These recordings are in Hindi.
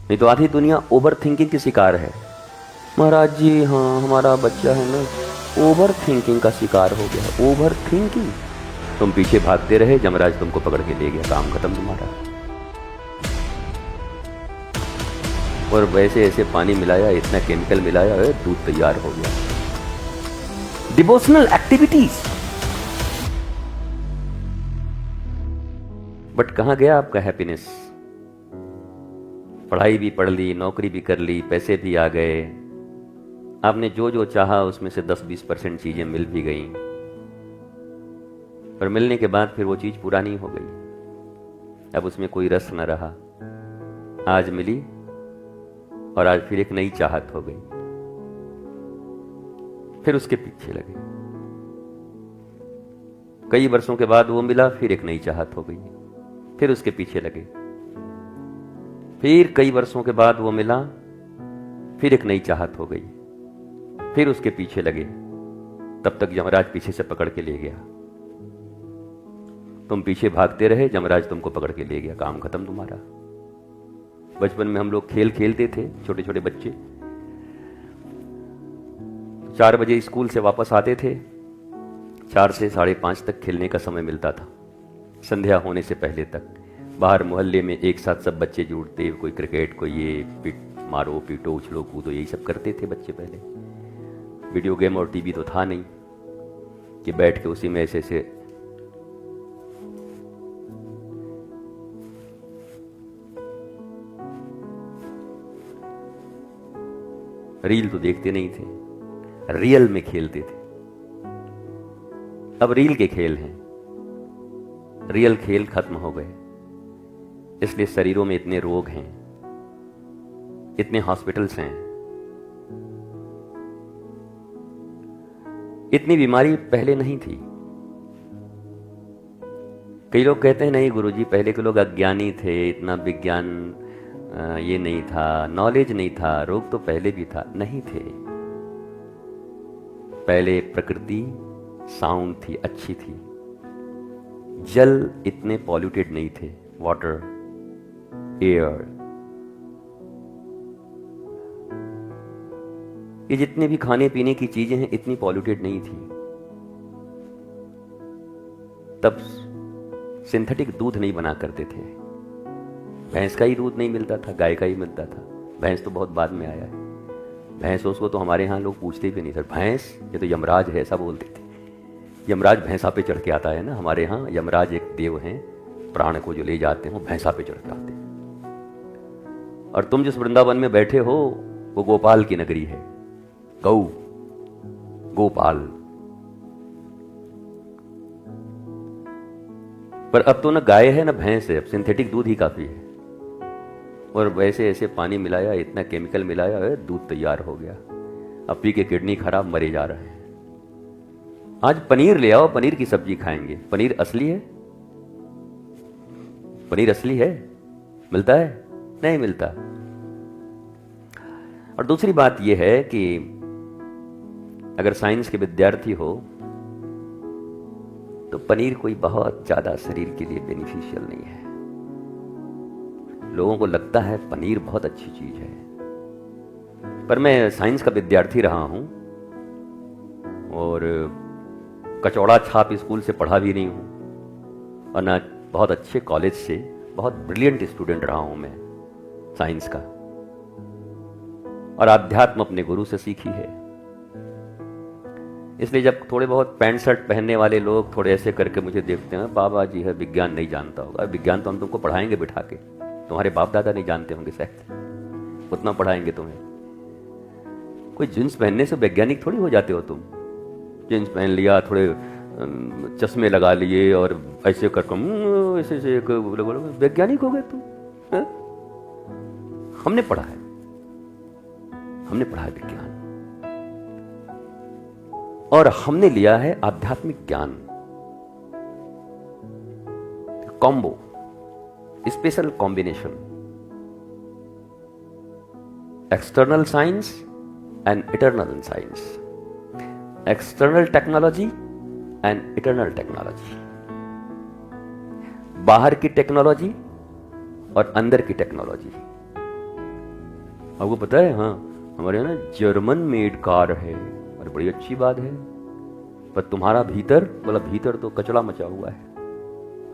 नहीं तो आधी दुनिया ओवर थिंकिंग की शिकार है। महाराज जी हाँ, हमारा बच्चा है ना ओवर थिंकिंग का शिकार हो गया। ओवर थिंकिंग, तुम पीछे भागते रहे, यमराज तुमको पकड़ के ले गया, काम खत्म तुम्हारा। और वैसे ऐसे पानी मिलाया, इतना केमिकल मिलाया, दूध तैयार हो गया। डिवोशनल एक्टिविटीज, बट कहां गया आपका हैप्पीनेस? पढ़ाई भी पढ़ ली, नौकरी भी कर ली, पैसे भी आ गए, आपने जो जो चाहा उसमें से 10-20% चीजें मिल भी गई, पर मिलने के बाद फिर वो चीज पुरानी हो गई, अब उसमें कोई रस न रहा। आज मिली और आज फिर एक नई चाहत हो गई, फिर उसके पीछे लगे। कई वर्षों के बाद वो मिला, फिर एक नई चाहत हो गई, फिर उसके पीछे लगे। फिर कई वर्षों के बाद वो मिला, फिर एक नई चाहत हो गई, फिर उसके पीछे लगे। तब तक यमराज पीछे से पकड़ के ले गया। तुम पीछे भागते रहे, यमराज तुमको पकड़ के ले गया, काम खत्म तुम्हारा। बचपन में हम लोग खेल खेलते थे, छोटे छोटे बच्चे 4 बजे स्कूल से वापस आते थे, 4 से 5:30 तक खेलने का समय मिलता था, संध्या होने से पहले तक। बाहर मोहल्ले में एक साथ सब बच्चे जुड़ते, कोई क्रिकेट, कोई ये मारो पीटो उछलो कूदो, यही सब करते थे बच्चे पहले। वीडियो गेम और टीवी तो था नहीं कि बैठ के उसी में ऐसे ऐसे। रील तो देखते नहीं थे, रियल में खेलते थे। अब रील के खेल हैं, रियल खेल खत्म हो गए, इसलिए शरीरों में इतने रोग हैं, इतने हॉस्पिटल्स हैं, इतनी बीमारी पहले नहीं थी। कई लोग कहते हैं नहीं गुरुजी, पहले के लोग अज्ञानी थे, इतना विज्ञान ये नहीं था, नॉलेज नहीं था, रोग तो पहले भी था। नहीं थे, पहले प्रकृति साउंड थी, अच्छी थी, जल इतने पॉल्यूटेड नहीं थे, वाटर, एयर, ये जितने भी खाने पीने की चीजें हैं इतनी पॉल्यूटेड नहीं थी। तब सिंथेटिक दूध नहीं बना करते थे, भैंस का ही दूध नहीं मिलता था, गाय का ही मिलता था। भैंस तो बहुत बाद में आया है, भैंस उसको तो हमारे यहाँ लोग पूछते भी नहीं सर, भैंस ये तो यमराज है, ऐसा बोलते थे। यमराज भैंसा पे चढ़ के आता है ना, हमारे यहाँ यमराज एक देव हैं, प्राण को जो ले जाते हैं भैंसा पे चढ़ के आते हैं। और तुम जिस वृंदावन में बैठे हो वो गोपाल की नगरी है, गौ, गोपाल। पर अब तो ना गाय है ना भैंस है, अब सिंथेटिक दूध ही काफी है। और वैसे ऐसे पानी मिलाया, इतना केमिकल मिलाया है, दूध तैयार हो गया। अब पी के किडनी खराब, मरे जा रहे हैं। आज पनीर ले आओ, पनीर की सब्जी खाएंगे। पनीर असली है? पनीर असली है? मिलता है? नहीं मिलता। और दूसरी बात यह है कि अगर साइंस के विद्यार्थी हो तो पनीर कोई बहुत ज्यादा शरीर के लिए बेनिफिशियल नहीं है। लोगों को लगता है पनीर बहुत अच्छी चीज है, पर मैं साइंस का विद्यार्थी रहा हूं और कचौड़ा छाप स्कूल से पढ़ा भी नहीं हूं, और ना बहुत अच्छे कॉलेज से, बहुत ब्रिलियंट स्टूडेंट रहा हूं मैं साइंस का। और अध्यात्म अपने गुरु से सीखी है। इसलिए जब थोड़े बहुत पैंट शर्ट पहनने वाले लोग थोड़े ऐसे करके मुझे देखते हैं, बाबा जी है, विज्ञान नहीं जानता होगा। विज्ञान तो हम तुमको पढ़ाएंगे बिठा के, तुम्हारे बाप दादा नहीं जानते होंगे शायद, उतना पढ़ाएंगे तुम्हें। कोई जींस पहनने से वैज्ञानिक थोड़ी हो जाते हो तुम। जींस पहन लिया, थोड़े चश्मे लगा लिए और ऐसे कर ऐसे ऐसे वैज्ञानिक हो गए तुम? हमने पढ़ा है, हमने पढ़ा है विज्ञान, और हमने लिया है आध्यात्मिक ज्ञान। Combo, special combination, external science and eternal science, external technology and eternal technology. बाहर की टेक्नोलॉजी और अंदर की टेक्नोलॉजी, आपको पता है, हाँ हमारे यहाँ ना जर्मन मेड कार है, और बड़ी अच्छी बात है, पर तुम्हारा भीतर, बोला भीतर तो कचरा मचा हुआ है,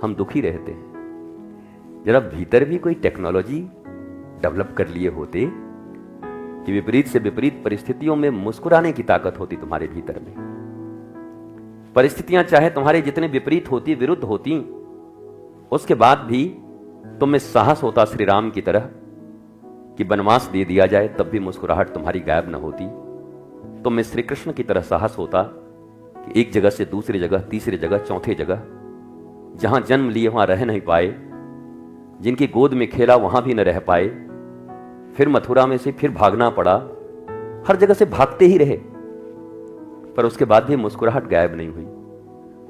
हम दुखी रहते हैं। जरा भीतर भी कोई टेक्नोलॉजी डेवलप कर लिए होते कि विपरीत से विपरीत परिस्थितियों में मुस्कुराने की ताकत होती तुम्हारे भीतर में। परिस्थितियां चाहे तुम्हारे जितने विपरीत होती, विरुद्ध होती, उसके बाद भी तुम में साहस होता श्री राम की तरह कि वनवास दे दिया जाए तब भी मुस्कुराहट तुम्हारी गायब न होती। तुम में श्री कृष्ण की तरह साहस होता कि एक जगह से दूसरी जगह, तीसरी जगह, चौथी जगह, जहां जन्म लिए वहां रह नहीं पाए, जिनकी गोद में खेला वहां भी न रह पाए, फिर मथुरा में से फिर भागना पड़ा, हर जगह से भागते ही रहे, पर उसके बाद भी मुस्कुराहट गायब नहीं हुई।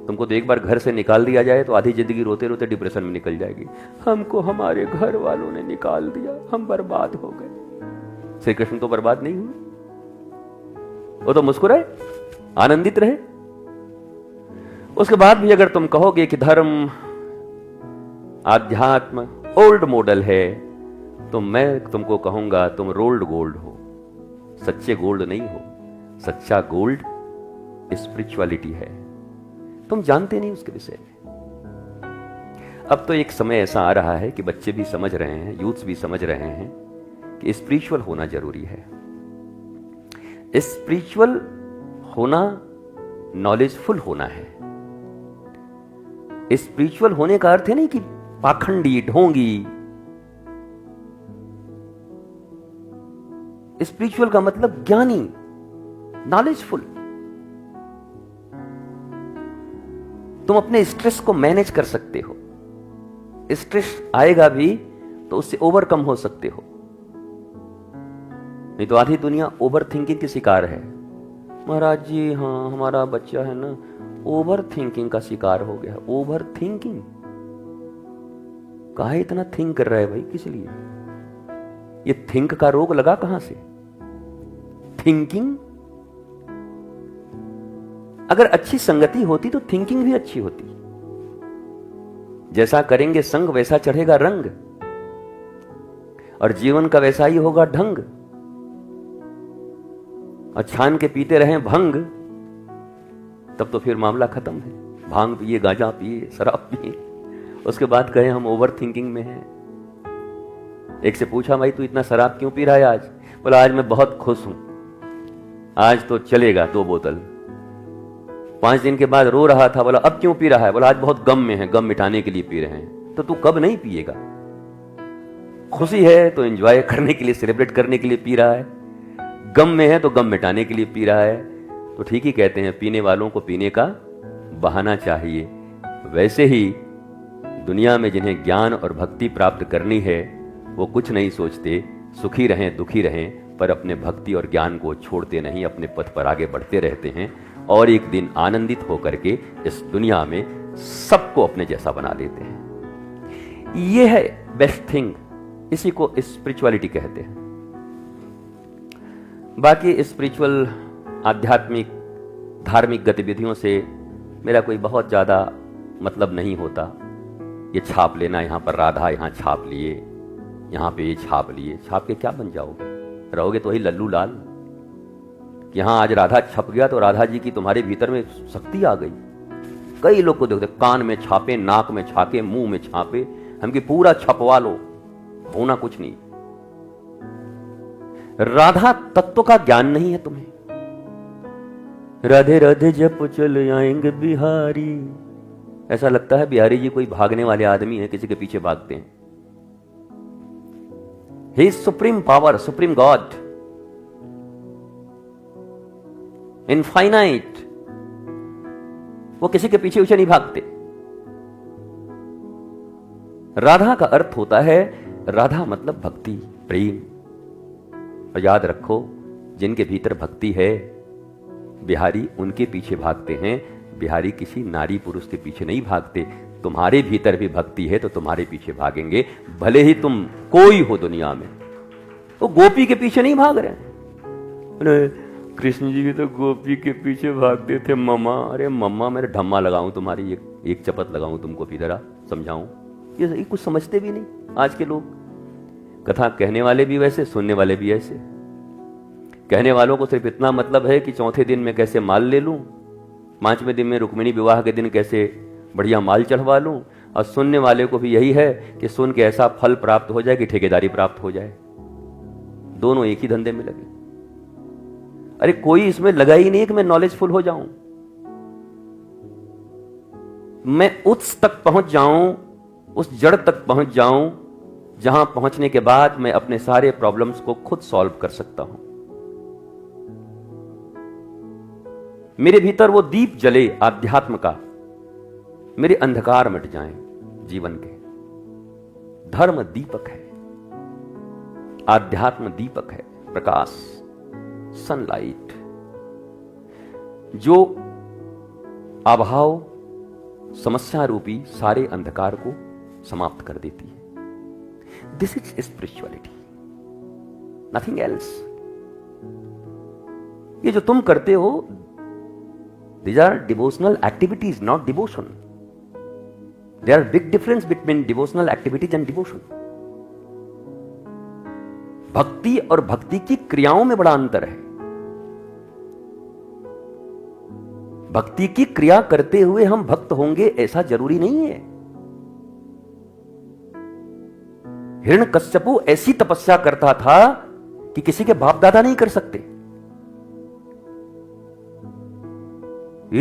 तुमको तो एक बार घर से निकाल दिया जाए तो आधी जिंदगी रोते रोते डिप्रेशन में निकल जाएगी, हमको हमारे घर वालों ने निकाल दिया, हम बर्बाद हो गए। श्री कृष्ण तो बर्बाद नहीं हुए, वो तो मुस्कुराए, आनंदित रहे। उसके बाद भी अगर तुम कहोगे कि धर्म, आध्यात्म ओल्ड मॉडल है, तो मैं तुमको कहूंगा तुम रोल्ड गोल्ड हो, सच्चे गोल्ड नहीं हो। सच्चा गोल्ड स्पिरिचुअलिटी है, तुम जानते नहीं उसके विषय में। अब तो एक समय ऐसा आ रहा है कि बच्चे भी समझ रहे हैं, यूथ्स भी समझ रहे हैं कि स्पिरिचुअल होना जरूरी है। स्पिरिचुअल होना नॉलेजफुल होना है। स्पिरिचुअल होने का अर्थ है नहीं कि पाखंडी, ढोंगी। स्पिरिचुअल का मतलब ज्ञानी, नॉलेजफुल। तुम अपने स्ट्रेस को मैनेज कर सकते हो, स्ट्रेस आएगा भी तो उससे ओवरकम हो सकते हो। नहीं तो आधी दुनिया ओवर थिंकिंग की शिकार है। महाराज जी हाँ, हमारा बच्चा है ना ओवर थिंकिंग का शिकार हो गया। ओवर थिंकिंग काहे इतना थिंक कर रहा है भाई, किस लिए? ये थिंक का रोग लगा कहां से? थिंकिंग अगर अच्छी संगति होती तो थिंकिंग भी अच्छी होती। जैसा करेंगे संग वैसा चढ़ेगा रंग, और जीवन का वैसा ही होगा ढंग। और छान के पीते रहें भंग, तब तो फिर मामला खत्म है। भांग पिए, गांजा पिए, शराब पिए, उसके बाद कहें हम ओवर थिंकिंग में हैं। एक से पूछा भाई तू इतना शराब क्यों पी रहा है आज? बोला आज मैं बहुत खुश हूं, आज तो चलेगा 2 बोतल। 5 दिन के बाद रो रहा था, बोला अब क्यों पी रहा है? बोला आज बहुत गम में है, गम मिटाने के लिए पी रहे हैं। तो तू कब नहीं पिएगा? खुशी है तो एंजॉय करने के लिए, सेलिब्रेट करने के लिए पी रहा है, गम में है तो गम मिटाने के लिए पी रहा है। तो ठीक ही कहते हैं, पीने वालों को पीने का बहाना चाहिए। वैसे ही दुनिया में जिन्हें ज्ञान और भक्ति प्राप्त करनी है वो कुछ नहीं सोचते, सुखी रहें दुखी रहें, पर अपने भक्ति और ज्ञान को छोड़ते नहीं, अपने पथ पर आगे बढ़ते रहते हैं, और एक दिन आनंदित होकर के इस दुनिया में सबको अपने जैसा बना देते हैं। ये है बेस्ट थिंग, इसी को स्पिरिचुअलिटी कहते हैं। बाकी स्पिरिचुअल, आध्यात्मिक, धार्मिक गतिविधियों से मेरा कोई बहुत ज़्यादा मतलब नहीं होता। ये छाप लेना, यहाँ पर राधा, यहाँ छाप लिए, यहाँ पे ये छाप लिए, छाप के क्या बन जाओगे? रहोगे तो वही लल्लू लाल। यहाँ आज राधा छप गया तो राधा जी की तुम्हारे भीतर में शक्ति आ गई। कई लोग को देखते कान में छापे, नाक में छापे, मुंह में छापे, हमके पूरा छपवा लो, होना कुछ नहीं। राधा तत्व का ज्ञान नहीं है तुम्हें। राधे राधे जप चल आएंगे बिहारी, ऐसा लगता है बिहारी जी कोई भागने वाले आदमी है, किसी के पीछे भागते हैं। He is supreme power, supreme God, infinite. वो किसी के पीछे उसे नहीं भागते। राधा का अर्थ होता है, राधा मतलब भक्ति, प्रेम। और याद रखो, जिनके भीतर भक्ति है बिहारी उनके पीछे भागते हैं। बिहारी किसी नारी पुरुष के पीछे नहीं भागते। तुम्हारे भीतर भी भक्ति है तो तुम्हारे पीछे भागेंगे, भले ही तुम कोई हो दुनिया में। वो गोपी के पीछे नहीं भाग रहे हैं। कृष्ण जी भी तो गोपी के पीछे भागते थे मम्मा। अरे मम्मा, मेरे ढम्मा लगाऊं तुम्हारी, एक चपत लगाऊं तुमको, भी जरा समझाऊं। ये कुछ समझते भी नहीं आज के लोग। कथा कहने वाले भी वैसे, सुनने वाले भी ऐसे। कहने वालों को सिर्फ इतना मतलब है कि चौथे दिन में कैसे माल ले लूं, 5वें दिन में रुक्मिणी विवाह के दिन कैसे बढ़िया माल चढ़वा लूं, और सुनने वाले को भी यही है कि सुन के ऐसा फल प्राप्त हो जाए कि ठेकेदारी प्राप्त हो जाए। दोनों एक ही धंधे में लगे। अरे कोई इसमें लगा ही नहीं कि मैं नॉलेजफुल हो जाऊं, मैं उस तक पहुंच जाऊं, उस जड़ तक पहुंच जाऊं जहां पहुंचने के बाद मैं अपने सारे प्रॉब्लम्स को खुद सॉल्व कर सकता हूं। मेरे भीतर वो दीप जले आध्यात्म का, मेरे अंधकार मिट जाएं जीवन के। धर्म दीपक है, आध्यात्म दीपक है, प्रकाश, सनलाइट, जो अभाव समस्या रूपी सारे अंधकार को समाप्त कर देती है। This is spirituality, nothing else. ये जो तुम करते हो, these are devotional activities, not devotion. There are big difference between devotional activities and devotion. भक्ति और भक्ति की क्रियाओं में बड़ा अंतर है। भक्ति की क्रिया करते हुए हम भक्त होंगे ऐसा जरूरी नहीं है। हिरण्यकश्यपु ऐसी तपस्या करता था कि किसी के बाप दादा नहीं कर सकते।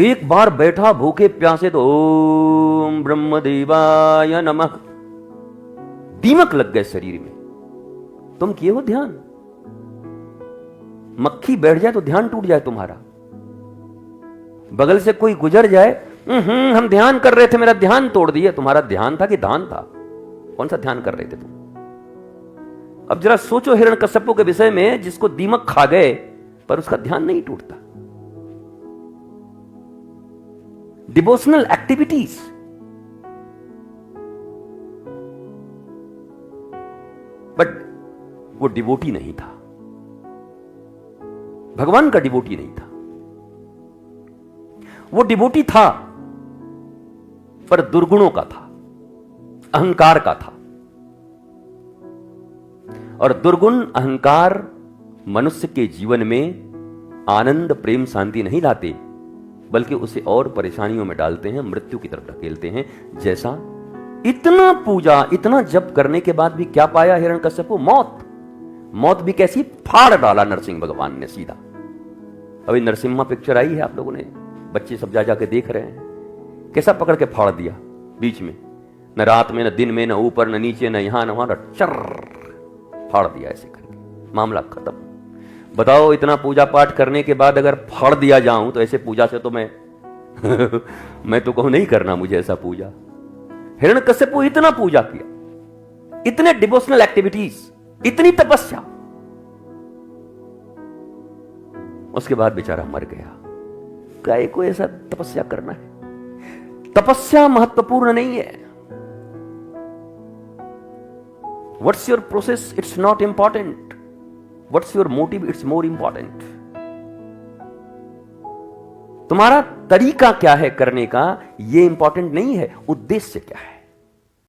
एक बार बैठा भूखे प्यासे तो ओम ब्रह्मदेवाय नमः, दीमक लग गए शरीर में। तुम किए हो ध्यान? मक्खी बैठ जाए तो ध्यान टूट जाए तुम्हारा। बगल से कोई गुजर जाए, हम ध्यान कर रहे थे, मेरा ध्यान तोड़ दिया। तुम्हारा ध्यान था कि दान था? कौन सा ध्यान कर रहे थे तुम? अब जरा सोचो हिरण्यकश्यपु के विषय में, जिसको दीमक खा गए पर उसका ध्यान नहीं टूटता। डिवोशनल एक्टिविटीज, बट वो डिवोटी नहीं था, भगवान का डिवोटी नहीं था। वो डिवोटी था पर दुर्गुणों का था, अहंकार का था। और दुर्गुण अहंकार मनुष्य के जीवन में आनंद प्रेम शांति नहीं लाते, बल्कि उसे और परेशानियों में डालते हैं, मृत्यु की तरफ ढकेलते हैं। जैसा इतना पूजा, इतना जप करने के बाद भी क्या पाया हिरण्यकश्यपु? मौत। मौत भी कैसी? फाड़ डाला नरसिंह भगवान ने सीधा। अभी नरसिम्हा पिक्चर आई है, आप लोगों ने, बच्चे सब जा जाके देख रहे हैं, कैसा पकड़ के फाड़ दिया बीच में। न रात में, न दिन में, न ऊपर, न नीचे, न यहां न वहां, चर फाड़ दिया ऐसे करके, मामला खत्म। बताओ, इतना पूजा पाठ करने के बाद अगर फाड़ दिया जाऊं तो ऐसे पूजा से तो मैं मैं तो कहूं नहीं करना मुझे ऐसा पूजा। हिरण्यकश्यपु इतना पूजा किया, इतने डिवोशनल एक्टिविटीज, इतनी तपस्या, उसके बाद बेचारा मर गया। काय को ऐसा तपस्या करना है? तपस्या महत्वपूर्ण नहीं है। What's your process? It's not important. What's your motive? It's more important. तुम्हारा तरीका क्या है करने का, यह इंपॉर्टेंट नहीं है, उद्देश्य क्या है।